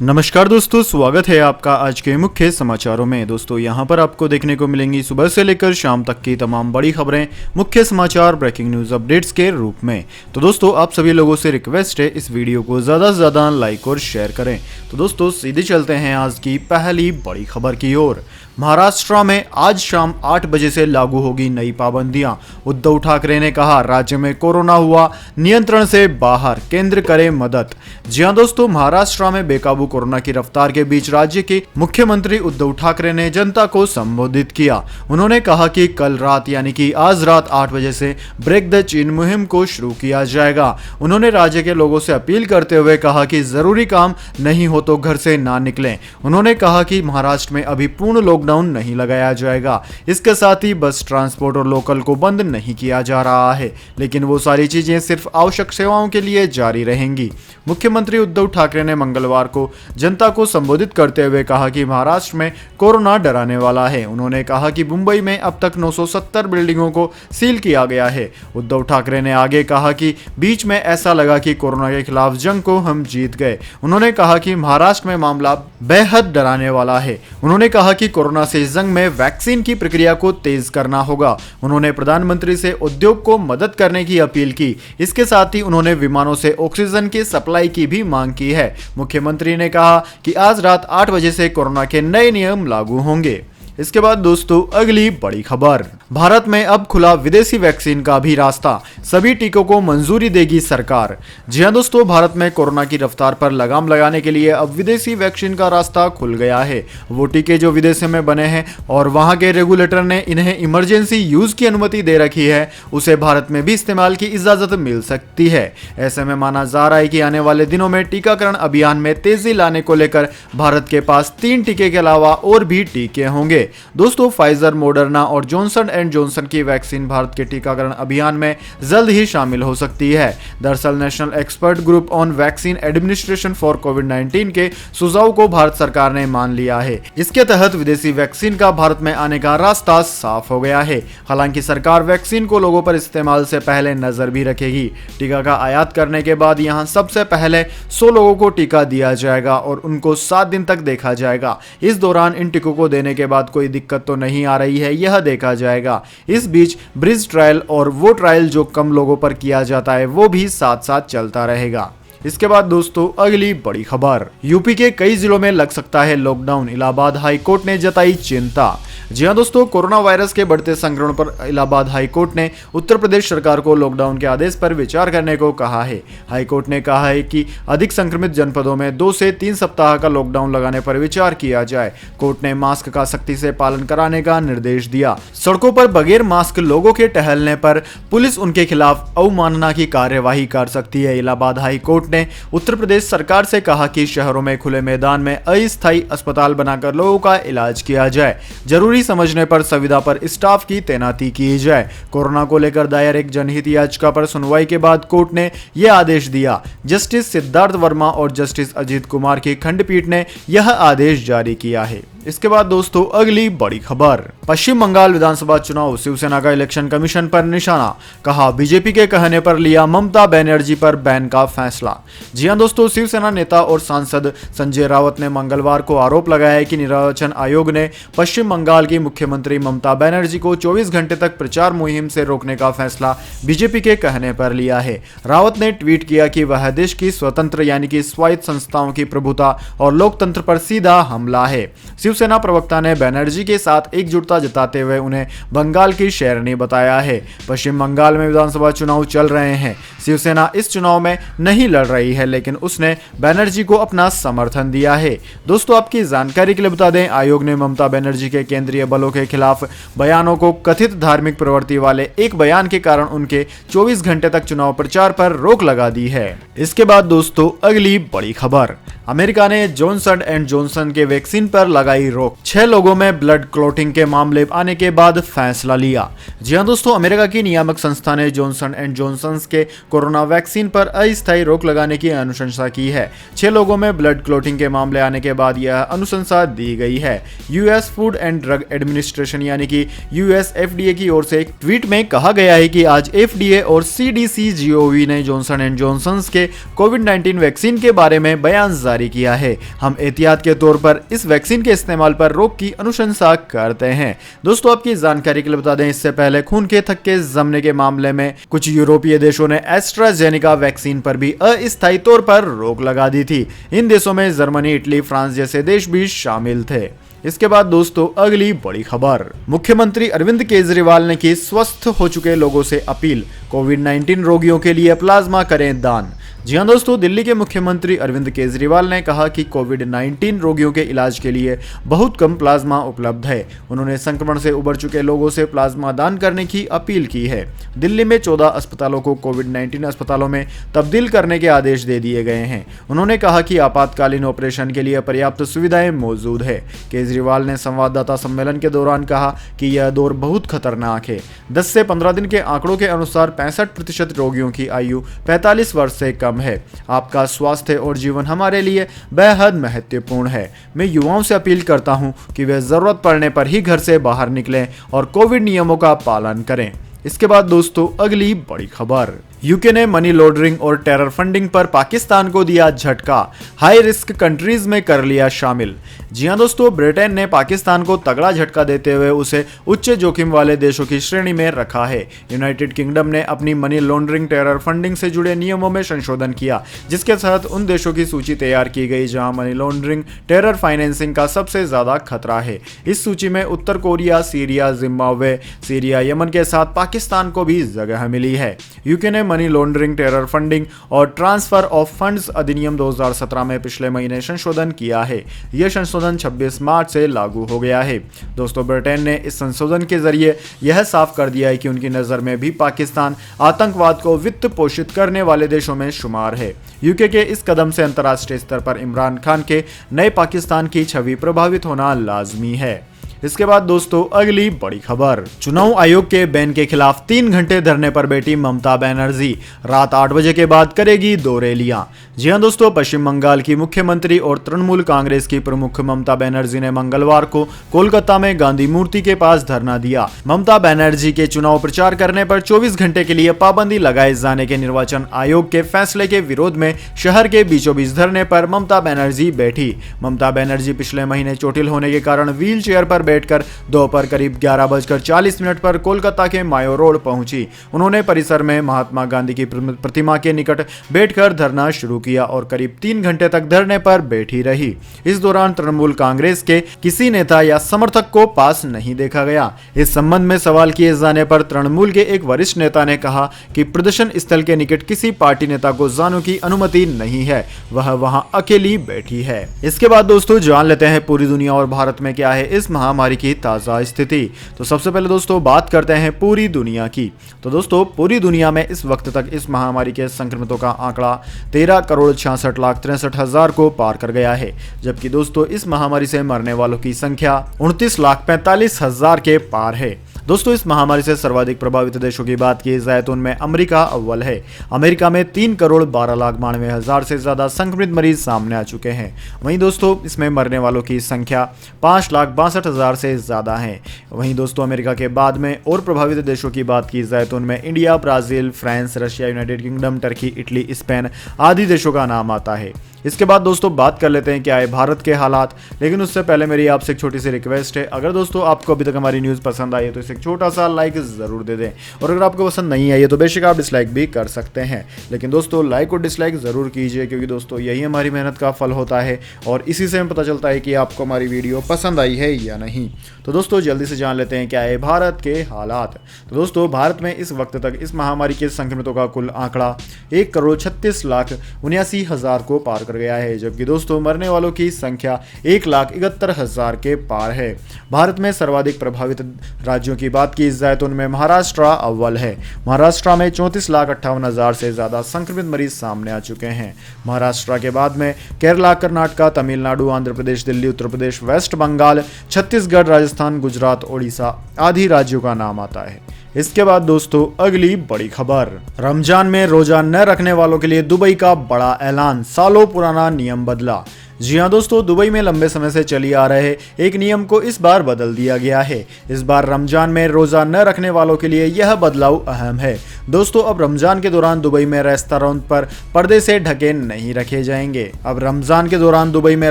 नमस्कार दोस्तों, स्वागत है आपका आज के मुख्य समाचारों में। दोस्तों यहां पर आपको देखने को मिलेंगी सुबह से लेकर शाम तक की तमाम बड़ी खबरें, मुख्य समाचार, ब्रेकिंग न्यूज अपडेट्स के रूप में। तो दोस्तों आप सभी लोगों से रिक्वेस्ट है इस वीडियो को ज़्यादा से ज़्यादा लाइक और शेयर करें। तो दोस्तों सीधे चलते हैं आज की पहली बड़ी खबर की ओर। महाराष्ट्र में आज शाम 8 बजे से लागू होगी नई पाबंदियां। उद्धव ठाकरे ने कहा राज्य में कोरोना हुआ नियंत्रण से बाहर, केंद्र करे मदद। जी हां दोस्तों, महाराष्ट्र में बेकाबू कोरोना की रफ्तार के बीच राज्य के मुख्यमंत्री उद्धव ठाकरे ने जनता को संबोधित किया। उन्होंने कहा कि कल रात यानी कि आज रात 8 बजे से ब्रेक द चेन मुहिम को शुरू किया जाएगा। उन्होंने राज्य के लोगों से अपील करते हुए कहा कि जरूरी काम नहीं हो तो घर से ना निकलें। उन्होंने कहा कि महाराष्ट्र में अभी पूर्ण लॉकडाउन नहीं लगाया जाएगा। इसके साथ ही बस ट्रांसपोर्ट और लोकल को बंद नहीं किया जा रहा है, लेकिन वो सारी चीजें सिर्फ आवश्यक सेवाओं के लिए जारी रहेंगी। मुख्यमंत्री उद्धव ठाकरे ने मंगलवार को जनता को संबोधित करते हुए कहा कि महाराष्ट्र में कोरोना डराने वाला है। उन्होंने कहा कि मुंबई में अब तक 970 बिल्डिंगों को सील किया गया है। उद्धव ठाकरे ने आगे कहा कि बीच में ऐसा लगा कि कोरोना के खिलाफ जंग को हम जीत गए। उन्होंने कहा कि महाराष्ट्र में मामला बेहद डराने वाला है। उन्होंने कहा कि कोरोना से जंग में वैक्सीन की प्रक्रिया को तेज करना होगा। उन्होंने प्रधानमंत्री से उद्योग को मदद करने की अपील की। इसके साथ ही उन्होंने विमानों से ऑक्सीजन की सप्लाई की भी मांग की है। मुख्यमंत्री ने कहा कि आज रात 8 बजे से कोरोना के नए नियम लागू होंगे। इसके बाद दोस्तों अगली बड़ी खबर, भारत में अब खुला विदेशी वैक्सीन का भी रास्ता, सभी टीकों को मंजूरी देगी सरकार। जी हां दोस्तों, भारत में कोरोना की रफ्तार पर लगाम लगाने के लिए अब विदेशी वैक्सीन का रास्ता खुल गया है। वो टीके जो विदेशों में बने हैं और वहां के रेगुलेटर ने इन्हें इमरजेंसी यूज की अनुमति दे रखी है, उसे भारत में भी इस्तेमाल की इजाजत मिल सकती है। ऐसे में माना जा रहा है कि आने वाले दिनों में टीकाकरण अभियान में तेजी लाने को लेकर भारत के पास 3 टीके के अलावा और भी टीके होंगे। दोस्तों फाइजर, मॉडर्ना और जॉनसन एंड जॉनसन की वैक्सीन भारत के टीकाकरण अभियान में जल्द ही शामिल हो सकती है। दरअसल national expert group on vaccine administration for कोविड-19 के सुझाव को भारत सरकार ने मान लिया है। इसके तहत विदेशी वैक्सीन का भारत में आने का रास्ता साफ हो गया है। हालांकि सरकार वैक्सीन को लोगों पर इस्तेमाल से पहले नजर भी रखेगी। टीका का आयात करने के बाद यहां सबसे पहले 100 लोगों को टीका दिया जाएगा और उनको 7 दिन तक देखा जाएगा। इस दौरान इन टीकों को देने के बाद कोई दिक्कत तो नहीं आ रही है, यह देखा जाएगा। इस बीच ब्रिज ट्रायल और वो ट्रायल जो कम लोगों पर किया जाता है वो भी साथ साथ चलता रहेगा। इसके बाद दोस्तों अगली बड़ी खबर, यूपी के कई जिलों में लग सकता है लॉकडाउन, इलाहाबाद हाई कोर्ट ने जताई चिंता। जी हां दोस्तों, कोरोना वायरस के बढ़ते संक्रमण पर इलाहाबाद हाई कोर्ट ने उत्तर प्रदेश सरकार को लॉकडाउन के आदेश पर विचार करने को कहा है। हाई कोर्ट ने कहा है कि अधिक संक्रमित जनपदों में 2 से 3 सप्ताह का लॉकडाउन लगाने पर विचार किया जाए। कोर्ट ने मास्क का सख्ती से पालन कराने का निर्देश दिया। सड़कों पर बगैर मास्क लोगों के टहलने पर पुलिस उनके खिलाफ अवमानना की कार्यवाही कर सकती है। इलाहाबाद हाई कोर्ट ने उत्तर प्रदेश सरकार से कहा कि शहरों में खुले मैदान में अस्थायी अस्पताल बनाकर लोगों का इलाज किया जाए। जरूरी समझने पर संविदा पर स्टाफ की तैनाती की जाए। कोरोना को लेकर दायर एक जनहित याचिका पर सुनवाई के बाद कोर्ट ने यह आदेश दिया। जस्टिस सिद्धार्थ वर्मा और जस्टिस अजीत कुमार की खंडपीठ ने यह आदेश जारी किया है। इसके बाद दोस्तों अगली बड़ी खबर, पश्चिम बंगाल विधानसभा चुनाव, शिवसेना का इलेक्शन कमीशन पर निशाना, कहा बीजेपी के कहने पर लिया ममता बनर्जी पर बैन का फैसला। जी हां दोस्तों, शिवसेना नेता और सांसद संजय राउत ने मंगलवार को आरोप लगाया है कि निर्वाचन आयोग ने पश्चिम बंगाल की मुख्यमंत्री ममता बनर्जी को 24 घंटे तक प्रचार मुहिम से रोकने का फैसला बीजेपी के कहने पर लिया है। राउत ने ट्वीट किया कि वह देश की स्वतंत्र यानी कि स्वायत्त संस्थाओं की प्रभुता और लोकतंत्र पर सीधा हमला है। शिवसेना प्रवक्ता ने बनर्जी के साथ एकजुटता जताते हुए उन्हें बंगाल की शेरनी बताया है। पश्चिम बंगाल में विधानसभा चुनाव चल रहे हैं। शिवसेना इस चुनाव में नहीं लड़ रही है, लेकिन उसने बनर्जी को अपना समर्थन दिया है। दोस्तों आपकी जानकारी के लिए बता दें, आयोग ने ममता बनर्जी के केंद्रीय बलों के खिलाफ बयानों को कथित धार्मिक प्रवृत्ति वाले एक बयान के कारण उनके 24 घंटे तक चुनाव प्रचार पर रोक लगा दी है। इसके बाद दोस्तों अगली बड़ी खबर, अमेरिका ने जॉनसन एंड जॉनसन के वैक्सीन पर लगाई रोक। 6 लोगों में ब्लड क्लॉटिंग के मामले आने के बाद फैसला लिया। जी हां दोस्तों, अमेरिका की नियामक संस्था ने जॉनसन एंड जॉनसन के कोरोना वैक्सीन पर अस्थायी रोक लगाने की अनुशंसा की है। 6 लोगों में ब्लड क्लॉटिंग के मामले आने के बाद यह अनुशंसा दी गई है। US food and drug administration यानी कि यूएस एफडीए की ओर से एक ट्वीट में कहा गया है कि आज एफडीए और सीडीसी जीओवी ने जॉनसन एंड जॉनसन के कोविड-19 वैक्सीन के बारे में बयान जारी जारी किया है। हम एहतियात के तौर पर इस वैक्सीन के इस्तेमाल पर रोक की अनुशंसा करते हैं। दोस्तों, आपकी जानकारी के लिए बता दें, इससे पहले खून के थक्के जमने के मामले में कुछ यूरोपीय देशों ने एस्ट्राजेनेका वैक्सीन पर भी अस्थायी तौर पर रोक लगा दी थी। इन देशों में जर्मनी, इटली, फ्रांस जैसे देश भी शामिल थे। इसके बाद दोस्तों, अगली बड़ी खबर, मुख्यमंत्री अरविंद केजरीवाल ने की स्वस्थ हो चुके लोगों से अपील, कोविड-19 रोगियों के लिए प्लाज्मा करें दान। जी हां दोस्तों, दिल्ली के मुख्यमंत्री अरविंद केजरीवाल ने कहा कि कोविड-19 रोगियों के इलाज के लिए बहुत कम प्लाज्मा उपलब्ध है। उन्होंने संक्रमण से उबर चुके लोगों से प्लाज्मा दान करने की अपील की है। दिल्ली में 14 अस्पतालों को कोविड-19 अस्पतालों में तब्दील करने के आदेश दे दिए गए हैं। उन्होंने कहा कि आपातकालीन ऑपरेशन के लिए पर्याप्त सुविधाएं मौजूद है। केजरीवाल ने संवाददाता सम्मेलन के दौरान कहा कि यह दौर बहुत खतरनाक है। 10 से 15 दिन के आंकड़ों के अनुसार 65% रोगियों की आयु 45 वर्ष से कम है। आपका स्वास्थ्य और जीवन हमारे लिए बेहद महत्वपूर्ण है। मैं युवाओं से अपील करता हूं कि वे जरूरत पड़ने पर ही घर से बाहर निकलें और कोविड नियमों का पालन करें। इसके बाद दोस्तों, अगली बड़ी खबर, यूके ने मनी लॉन्ड्रिंग और टेरर फंडिंग पर पाकिस्तान को दिया झटका, हाई रिस्क कंट्रीज में कर लिया शामिल। जी हां दोस्तों, ब्रिटेन ने पाकिस्तान को तगड़ा झटका देते हुए उसे उच्च जोखिम वाले देशों की श्रेणी में रखा है। यूनाइटेड किंगडम ने अपनी मनी लॉन्ड्रिंग, टेरर फंडिंग से जुड़े नियमों में संशोधन किया, जिसके तहत उन देशों की सूची तैयार की गई जहां मनी लॉन्ड्रिंग, टेरर फाइनेंसिंग का सबसे ज्यादा खतरा है। इस सूची में उत्तर Korea, Syria, Zimbabwe, Syria, Yemen के साथ पाकिस्तान को भी जगह मिली है। यूके ने मनी लॉन्ड्रिंग, टेरर फंडिंग और ट्रांसफर ऑफ फंड्स अधिनियम 2017 में पिछले महीने संशोधन किया है। यह संशोधन 26 मार्च से लागू हो गया है। दोस्तों, ब्रिटेन ने इस संशोधन के जरिए यह साफ कर दिया है कि उनकी नजर में भी पाकिस्तान आतंकवाद को वित्त पोषित करने वाले देशों में शुमार है। यूके के इस कदम से अंतर्राष्ट्रीय स्तर पर इमरान खान के नए पाकिस्तान की छवि प्रभावित होना लाजमी है। इसके बाद दोस्तों, अगली बड़ी खबर, चुनाव आयोग के बैन के खिलाफ 3 घंटे धरने पर बैठी ममता बनर्जी, रात 8 बजे के बाद करेगी 2 रैलियां। जी हां दोस्तों, पश्चिम बंगाल की मुख्यमंत्री और तृणमूल कांग्रेस की प्रमुख ममता बनर्जी ने मंगलवार को कोलकाता में गांधी मूर्ति के पास धरना दिया। ममता बनर्जी के चुनाव प्रचार करने पर 24 घंटे के लिए पाबंदी लगाए जाने के निर्वाचन आयोग के फैसले के विरोध में शहर के बीचों बीच धरने पर ममता बनर्जी बैठी। ममता बनर्जी पिछले महीने चोटिल होने के कारण व्हील चेयर पर बैठकर दोपहर करीब 11:40 पर कोलकाता के मायो रोड पहुंची। उन्होंने परिसर में महात्मा गांधी की प्रतिमा के निकट बैठकर धरना शुरू किया और करीब 3 घंटे तक धरने पर बैठी रही। इस दौरान तृणमूल कांग्रेस के किसी नेता या समर्थक को पास नहीं देखा गया। इस संबंध में सवाल किए जाने पर तृणमूल के एक वरिष्ठ नेता ने कहा कि प्रदर्शन स्थल के निकट किसी पार्टी नेता को जाने की अनुमति नहीं है, वह वहां अकेली बैठी है। इसके बाद दोस्तों, जान लेते हैं पूरी दुनिया और भारत में क्या है इस महामारी की ताजा स्थिति। तो सबसे पहले दोस्तों, बात करते हैं पूरी दुनिया की। तो दोस्तों, पूरी दुनिया में इस वक्त तक इस महामारी के संक्रमितों का आंकड़ा 13,66,63,000 को पार कर गया है, जबकि दोस्तों इस महामारी से मरने वालों की संख्या 29,45,000 के पार है। दोस्तों, इस महामारी से सर्वाधिक प्रभावित देशों की बात की जाए तो उनमें अमेरिका अव्वल है। अमेरिका में 3,12,92,000 से ज्यादा संक्रमित मरीज सामने आ चुके हैं। वहीं दोस्तों, इसमें मरने वालों की संख्या 5,62,000 से ज्यादा है। वहीं दोस्तों, अमेरिका के बाद में और प्रभावित देशों की बात की जाए तो उनमें India, Brazil, France, Russia, United kingdom, Turkey, Italy, Spain आदि देशों का नाम आता है। इसके बाद दोस्तों, बात कर लेते हैं क्या है भारत के हालात, लेकिन उससे पहले मेरी आपसे एक छोटी सी रिक्वेस्ट है, अगर दोस्तों आपको अभी तक हमारी न्यूज़ पसंद आई है तो इसे एक छोटा सा लाइक जरूर दे दें, और अगर आपको पसंद नहीं आई है तो बेशक आप डिसलाइक भी कर सकते हैं, लेकिन दोस्तों लाइक और डिसलाइक जरूर कीजिए, क्योंकि दोस्तों यही हमारी मेहनत का फल होता है और इसी से हमें पता चलता है कि आपको हमारी वीडियो पसंद आई है या नहीं। तो दोस्तों जल्दी से जान लेते हैं क्या है भारत के हालात। तो दोस्तों, भारत में इस वक्त तक इस महामारी के संक्रमितों का कुल आंकड़ा 1,36,79,000 को पार कर गया है, जबकि दोस्तों मरने वालों की संख्या 1,71,000 के पार है। भारत में सर्वाधिक प्रभावित राज्यों की बात की जाए तो उनमें महाराष्ट्र अव्वल है। महाराष्ट्र में 34,58,000 से ज्यादा संक्रमित मरीज सामने आ चुके हैं। महाराष्ट्र के बाद में केरला, कर्नाटक, तमिलनाडु, आंध्र प्रदेश, दिल्ली, उत्तर प्रदेश, वेस्ट बंगाल, छत्तीसगढ़, राजस्थान, गुजरात, ओडिशा आदि राज्यों का नाम आता है। इसके बाद दोस्तों अगली बड़ी खबर, रमजान में रोजा न रखने वालों के लिए दुबई का बड़ा ऐलान, सालों पुराना नियम बदला। जी हाँ दोस्तों, दुबई में लंबे समय से चली आ रहे एक नियम को इस बार बदल दिया गया है। इस बार रमजान में रोजा न रखने वालों के लिए यह बदलाव अहम है। दोस्तों अब रमजान के दौरान दुबई में रेस्टोरेंट पर पर्दे से ढके नहीं रखे जाएंगे। अब रमजान के दौरान दुबई में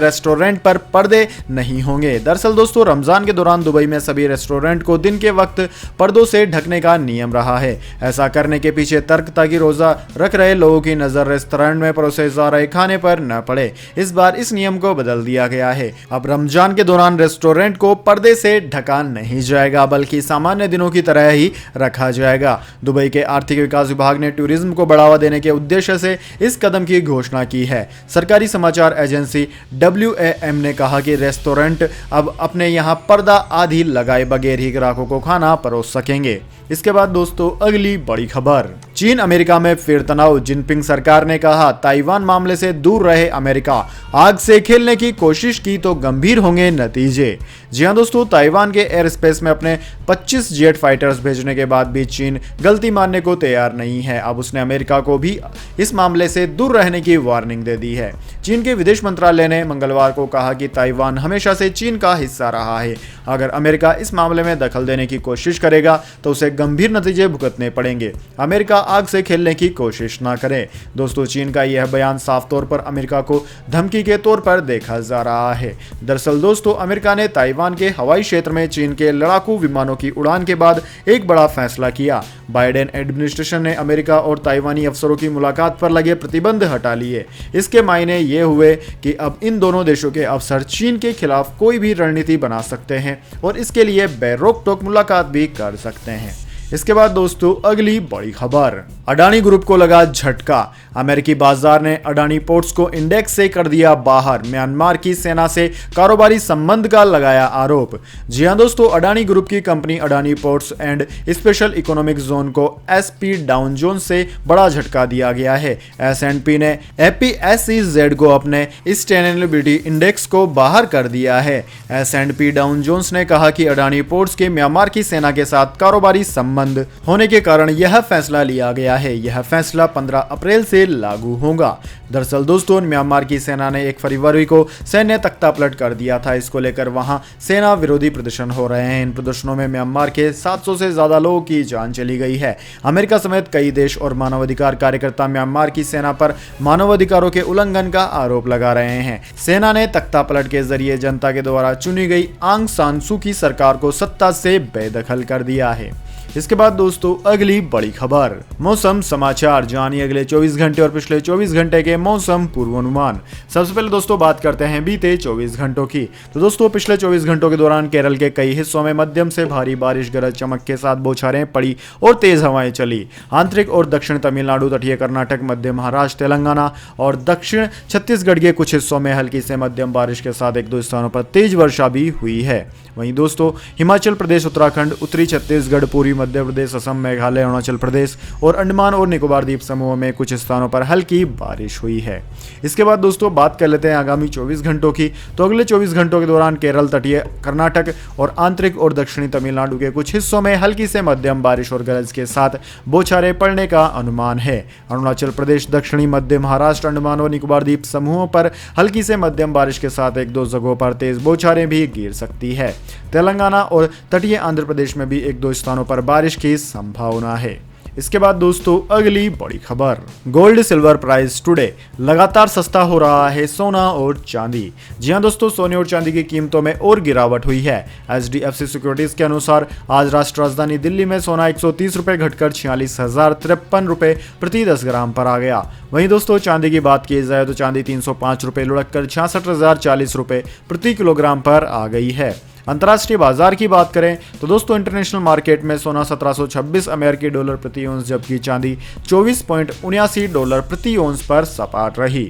रेस्टोरेंट पर पर्दे नहीं होंगे। दरअसल दोस्तों रमजान के दौरान दुबई में सभी रेस्टोरेंट को दिन के वक्त पर्दों से ढकने का नियम रहा है। ऐसा करने के पीछे तर्क ताकि रोजा रख रहे लोगों की नजर रेस्टोरेंट में परोसे जा रहे खाने पर न पड़े। इस बार इस नियम को बदल दिया गया है। अब रमजान के दौरान रेस्टोरेंट को पर्दे से ढका नहीं जाएगा बल्कि सामान्य दिनों की तरह ही रखा जाएगा। दुबई के आर्थिक विकास विभाग ने टूरिज्म को बढ़ावा देने के उद्देश्य से इस कदम की घोषणा की है। सरकारी समाचार एजेंसी WAM ने कहा कि रेस्टोरेंट अब अपने यहां पर्दा आदि लगाए बगैर ही ग्राहकों को खाना परोस सकेंगे। इसके बाद दोस्तों अगली बड़ी खबर, चीन अमेरिका में फिर तनाव। जिनपिंग सरकार ने कहा ताइवान मामले से दूर रहे अमेरिका, आग से खेलने की कोशिश की तो गंभीर होंगे नतीजे। जी हां दोस्तों, ताइवान के एयर स्पेस में अपने 25 जेट फाइटर्स भेजने के बाद भी चीन गलती मानने को तैयार नहीं है। अब उसने अमेरिका को भी इस मामले से दूर रहने की वार्निंग दे दी है। चीन के विदेश मंत्रालय ने मंगलवार को कहा कि ताइवान हमेशा से चीन का हिस्सा रहा है। अगर अमेरिका इस मामले में दखल देने की कोशिश करेगा तो उसे गंभीर नतीजे भुगतने पड़ेंगे। अमेरिका आग से खेलने की कोशिश ना करे। दोस्तों चीन का यह बयान साफ तौर पर अमेरिका को धमकी के तौर पर देखा जा रहा है। दरअसल दोस्तों अमेरिका ने ताइवान के हवाई क्षेत्र में चीन के लड़ाकू विमानों की उड़ान के बाद एक बड़ा फैसला किया। बाइडेन एडमिनिस्ट्रेशन ने अमेरिका और ताइवानी अफसरों की मुलाकात पर लगे प्रतिबंध हटा लिए। इसके मायने ये हुए कि अब इन दोनों देशों के अफसर चीन के खिलाफ कोई भी रणनीति बना सकते हैं और इसके लिए बेरोक टोक मुलाकात भी कर सकते हैं। इसके बाद दोस्तों अगली बड़ी खबर, अडानी ग्रुप को लगा झटका। अमेरिकी बाजार ने अडानी पोर्ट्स को इंडेक्स से कर दिया बाहर। म्यांमार की सेना से कारोबारी संबंध का लगाया आरोप। जी हां दोस्तों, अडानी ग्रुप की company Adani ports and special economic zone को SP डाउन जोन्स से बड़ा झटका दिया गया है। S&P ने FTSE को अपने सस्टेनेबिलिटी इंडेक्स को बाहर कर दिया है। S&P डाउन जोन्स ने कहा कि अडानी पोर्ट्स के म्यांमार की सेना के साथ कारोबारी संबंध होने के कारण यह फैसला लिया गया है। यह फैसला 15 अप्रैल से लागू होगा। दरअसल दोस्तों म्यांमार की सेना ने 1 फरवरी को सैन्य तख्तापलट कर दिया था। इसको लेकर वहां सेना विरोधी प्रदर्शन हो रहे हैं। इन प्रदर्शनों में म्यांमार के 700 से ज्यादा लोगों की जान चली गई है। अमेरिका समेत कई देश और मानवाधिकार कार्यकर्ता म्यांमार की सेना पर मानवाधिकारों के उल्लंघन का आरोप लगा रहे हैं। सेना ने तख्तापलट के जरिए जनता के द्वारा चुनी गई आंग सान सू की सरकार को सत्ता से बेदखल कर दिया है। इसके बाद दोस्तों अगली बड़ी खबर, मौसम समाचार। जानिए अगले 24 घंटे और पिछले 24 घंटे के मौसम पूर्वानुमान। सबसे पहले दोस्तों बात करते हैं बीते 24 घंटों की। तो दोस्तों पिछले 24 घंटों के दौरान केरल के कई हिस्सों में मध्यम से भारी बारिश, गरज चमक के साथ बौछारें पड़ी और तेज हवाएं चली। आंतरिक और दक्षिण तमिलनाडु, तटीय कर्नाटक, मध्य महाराष्ट्र, तेलंगाना और दक्षिण छत्तीसगढ़ के कुछ हिस्सों में हल्की से मध्यम बारिश के साथ 1-2 स्थानों पर तेज वर्षा भी हुई है। वहीं दोस्तों हिमाचल प्रदेश, उत्तराखंड, उत्तरी छत्तीसगढ़, पूर्वी मध्य प्रदेश, असम, मेघालय, अरुणाचल प्रदेश और अंडमान और निकोबार द्वीप समूह में कुछ स्थानों पर हल्की बारिश हुई है। इसके बाद दोस्तों बात कर लेते हैं आगामी 24 घंटों की। तो अगले 24 घंटों के दौरान केरल, तटीय कर्नाटक और आंतरिक और दक्षिणी तमिलनाडु के कुछ हिस्सों में हल्की से मध्यम बारिश और गरज के साथ बौछारें पड़ने का अनुमान है। अरुणाचल प्रदेश, दक्षिणी मध्य महाराष्ट्र, अंडमान और निकोबार द्वीप समूहों पर हल्की से मध्यम बारिश के साथ 1-2 जगहों पर तेज बौछारें भी गिर सकती है। तेलंगाना और तटीय आंध्र प्रदेश में भी 1-2 स्थानों पर बारिश की संभावना है। इसके बाद दोस्तों अगली बड़ी खबर, गोल्ड सिल्वर प्राइस टुडे। लगातार सस्ता हो रहा है सोना और चांदी। जी हां दोस्तों, सोने और चांदी की कीमतों में और गिरावट हुई है। HDFC सिक्योरिटीज के अनुसार आज राष्ट्रीय राजधानी दिल्ली में सोना 130 रुपए घटकर 46,053 रुपए प्रति 10 ग्राम पर आ गया। वहीं दोस्तों चांदी की बात की जाए तो चांदी 305 रुपए लुढ़क कर 66,040 रुपए प्रति किलोग्राम पर आ गई है। अंतर्राष्ट्रीय बाजार की बात करें तो दोस्तों इंटरनेशनल मार्केट में सोना 1726 अमेरिकी डॉलर प्रति औंस, जबकि चांदी 24.79 डॉलर प्रति औंस पर सपाट रही।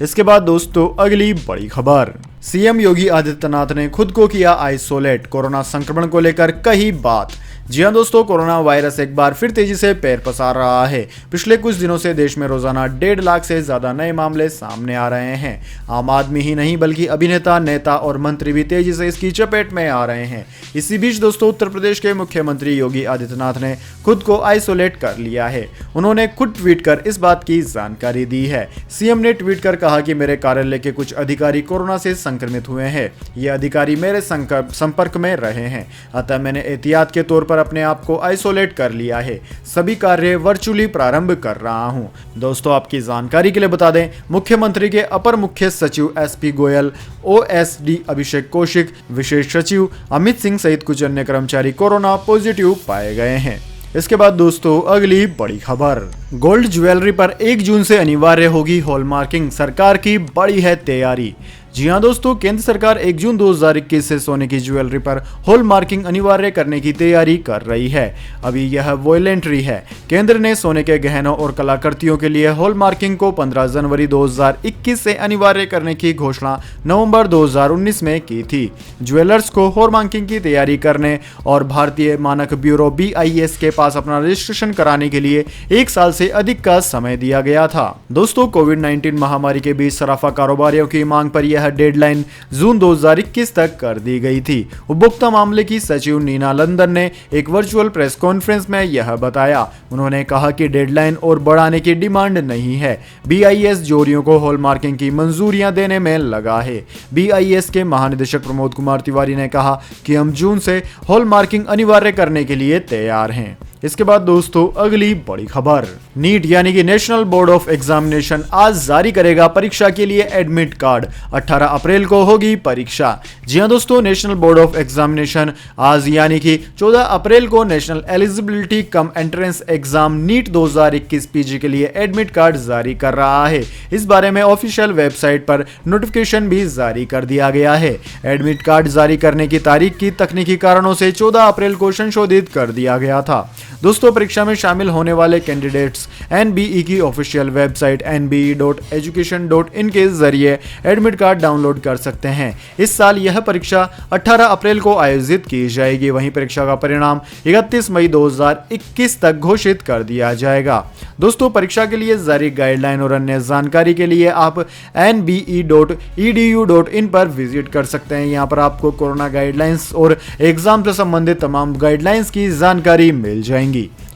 इसके बाद दोस्तों अगली बड़ी खबर, CM योगी आदित्यनाथ ने खुद को किया आइसोलेट। कोरोना संक्रमण को लेकर कही बात। जी हां दोस्तों, कोरोना वायरस एक बार फिर तेजी से पैर पसार रहा है। पिछले कुछ दिनों से देश में रोजाना 1.5 लाख से ज्यादा नए मामले सामने आ रहे हैं। आम आदमी ही नहीं बल्कि अभिनेता, नेता और मंत्री भी तेजी से इसकी चपेट में आ रहे हैं। इसी बीच दोस्तों उत्तर प्रदेश के मुख्यमंत्री योगी आदित्यनाथ ने खुद को आइसोलेट कर लिया है। उन्होंने खुद ट्वीट कर इस बात की जानकारी दी है। CM ने ट्वीट कर कहा कि मेरे कार्यालय के कुछ अधिकारी कोरोना से संक्रमित हुए हैं। ये अधिकारी मेरे संपर्क में रहे हैं, अतः मैंने एहतियात के तौर पर पर अपने आप को आइसोलेट कर लिया है। सभी कार्य वर्चुअली प्रारंभ कर रहा हूं। दोस्तों आपकी जानकारी के लिए बता दें, मुख्यमंत्री के अपर मुख्य सचिव एसपी गोयल, ओएसडी अभिषेक कौशिक, विशेष सचिव अमित सिंह सहित कुछ अन्य कर्मचारी कोरोना पॉजिटिव पाए गए हैं। इसके बाद दोस्तों अगली बड़ी खबर, गोल्ड ज्वेलरी पर 1 जून से अनिवार्य होगी हॉलमार्किंग, सरकार की बड़ी है तैयारी। जी हां दोस्तों, केंद्र सरकार 1 जून 2021 से सोने की ज्वेलरी पर हॉलमार्किंग अनिवार्य करने की तैयारी कर रही है। अभी यह वॉलेंटरी है। केंद्र ने सोने के गहनों और कलाकृतियों के लिए हॉलमार्किंग को 15 जनवरी 2021 से अनिवार्य करने की घोषणा नवंबर 2019 में की थी। ज्वेलर्स को हॉलमार्किंग की तैयारी करने और भारतीय मानक ब्यूरो BIS के पास अपना रजिस्ट्रेशन कराने के लिए 1 साल से अधिक का समय दिया गया था। दोस्तों कोविड-19 महामारी के बीच सराफा कारोबारियों की मांग पर यह डेडलाइन जून 2021 तक कर दी गई थी। उपभोक्ता मामले की सचिव नीना लंदन ने एक वर्चुअल प्रेस कॉन्फ्रेंस में यह बताया। उन्होंने कहा कि डेडलाइन और बढ़ाने की डिमांड नहीं है। BIS जोड़ियों को हॉलमार्किंग की मंजूरियां देने में लगा है। BIS के महानिदेशक प्रमोद कुमार तिवारी ने कहा कि हम जून से हॉलमार्किंग अनिवार्य करने के लिए तैयार हैं। इसके बाद दोस्तों अगली बड़ी खबर, नीट यानी कि नेशनल बोर्ड ऑफ एग्जामिनेशन आज जारी करेगा परीक्षा के लिए एडमिट कार्ड। 18 अप्रैल को होगी परीक्षा। जी हां दोस्तों, नेशनल बोर्ड ऑफ एग्जामिनेशन आज यानी कि 14 अप्रैल को national eligibility cum entrance exam NEET 2021 PG के लिए एडमिट कार्ड जारी कर रहा है। इस बारे में ऑफिशियल वेबसाइट पर नोटिफिकेशन भी जारी कर दिया गया है। एडमिट कार्ड जारी करने की तारीख की तकनीकी कारणों से 14 अप्रैल को संशोधित कर दिया गया था। दोस्तों परीक्षा में शामिल होने वाले कैंडिडेट्स NBE की ऑफिशियल वेबसाइट nbe.education.in के जरिए एडमिट कार्ड डाउनलोड कर सकते हैं। इस साल यह परीक्षा 18 अप्रैल को आयोजित की जाएगी। वहीं परीक्षा का परिणाम 31 मई 2021 तक घोषित कर दिया जाएगा। दोस्तों परीक्षा के लिए जारी गाइडलाइन और अन्य जानकारी के लिए आप nbe.edu.in पर विजिट कर सकते हैं। यहाँ पर आपको कोरोना गाइडलाइंस और एग्जाम से संबंधित तमाम गाइडलाइंस की जानकारी मिल जाएगी।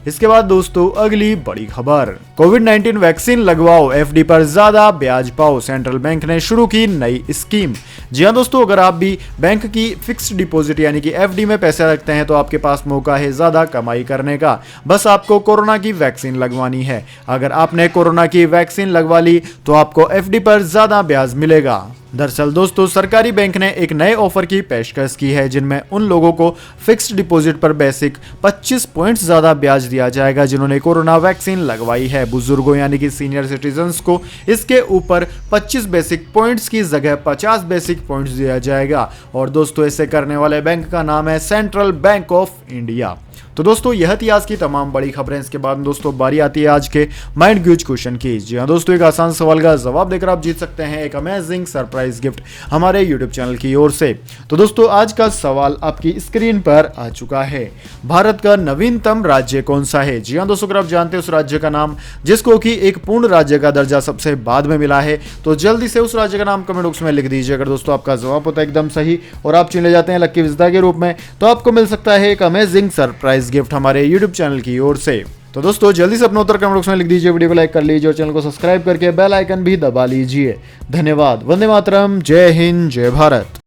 इसके बाद दोस्तों अगली बड़ी खबर, कोविड-19 वैक्सीन लगवाओ, FD पर ज्यादा ब्याज पाओ, सेंट्रल बैंक ने शुरू की नई स्कीम। जी हां दोस्तों, अगर आप भी बैंक की फिक्स्ड डिपॉजिट यानी कि FD में पैसे रखते हैं तो आपके पास मौका है ज्यादा कमाई करने का। बस आपको कोरोना की वैक्सीन लगवानी है। अगर आपने कोरोना की वैक्सीन लगवा ली तो आपको FD पर ज्यादा ब्याज मिलेगा। दरअसल दोस्तों सरकारी बैंक ने एक नए ऑफर की पेशकश की है जिनमें उन लोगों को फिक्स्ड डिपॉजिट पर बेसिक 25 पॉइंट्स ज्यादा ब्याज दिया जाएगा जिन्होंने कोरोना वैक्सीन लगवाई है। बुजुर्गों यानी कि सीनियर सिटीजन्स को इसके ऊपर 25 बेसिक पॉइंट्स की जगह 50 बेसिक पॉइंट्स दिया जाएगा। और दोस्तों ऐसे करने वाले बैंक का नाम है सेंट्रल बैंक ऑफ इंडिया। तो दोस्तों यह थी आज की तमाम बड़ी खबरें। इसके बाद दोस्तों बारी आती है आज के माइंड क्यूज क्वेश्चन की। जी हाँ दोस्तों, एक आसान सवाल का जवाब देकर आप जीत सकते हैं एक अमेजिंग सरप्राइज गिफ्ट हमारे यूट्यूब चैनल की ओर से। तो दोस्तों आज का सवाल आपकी स्क्रीन पर आ चुका है। भारत का नवीनतम राज्य कौन सा है? जी हाँ दोस्तों, अगर आप जानते हैं उस राज्य का नाम जिसको कि एक पूर्ण राज्य का दर्जा सबसे बाद में मिला है तो जल्दी से उस राज्य का नाम कमेंट बॉक्स में लिख दीजिए। अगर दोस्तों आपका जवाब होता है एकदम सही और आप चुने जाते हैं लकी विजेता के रूप में तो आपको मिल सकता है एक अमेजिंग सरप्राइज गिफ्ट हमारे YouTube चैनल की ओर से। तो दोस्तों जल्दी से अपना उत्तर कमेंट बॉक्स में लिख दीजिए, वीडियो को लाइक कर लीजिए और चैनल को सब्सक्राइब करके बेल आइकन भी दबा लीजिए। धन्यवाद। वंदे मातरम। जय हिंद, जय भारत।